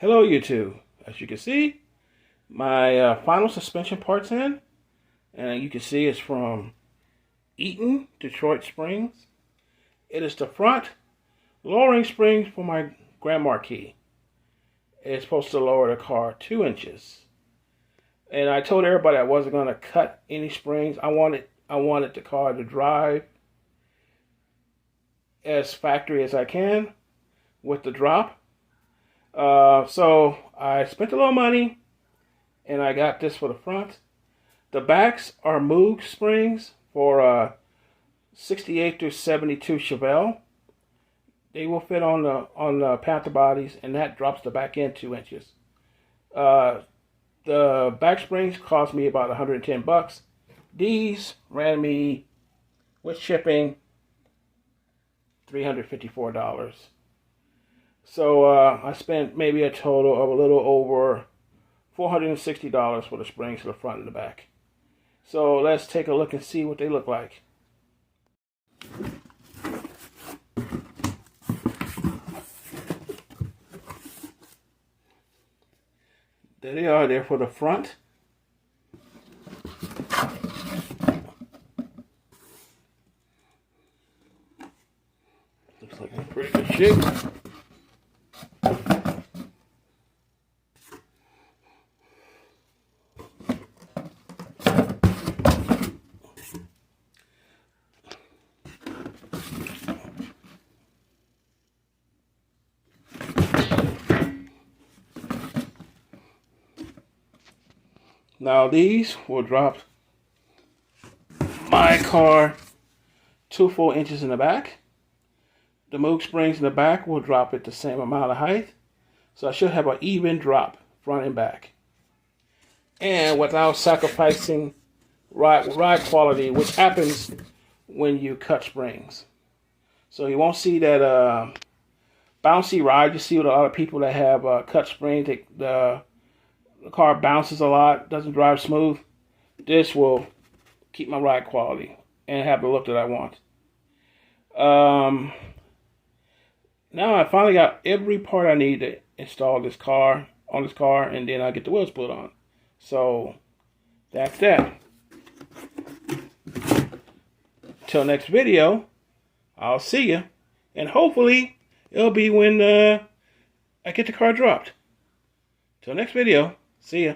Hello YouTube. As you can see, my final suspension part's in, and you can see it's from Eaton, Detroit Springs. It is the front lowering springs for my Grand Marquis. It's supposed to lower the car 2 inches. And I told everybody I wasn't going to cut any springs. I wanted the car to drive as factory as I can with the drop. So I spent a little money and I got this for the front. The backs are Moog springs for 68 to 72 Chevelle. They will fit on the Panther bodies, and that drops the back end 2 inches. The back springs cost me about 110 bucks. These ran me, with shipping, $354. So I spent maybe a total of a little over $460 for the springs to the front and the back. So let's take a look and see what they look like. There they are, there for the front. Looks like in pretty good shape. Now these will drop my car 2 full inches in the back. The Moog springs in the back will drop it the same amount of height. So I should have an even drop front and back. And without sacrificing ride quality, which happens when you cut springs. So you won't see that bouncy ride you see with a lot of people that have cut springs. The car bounces a lot, doesn't drive smooth. This will keep my ride quality and have the look that I want. Now I finally got every part I need to install this car on this car, and then I get the wheels put on. So that's that. Till next video, I'll see you, and hopefully it'll be when I get the car dropped. Till next video. See ya.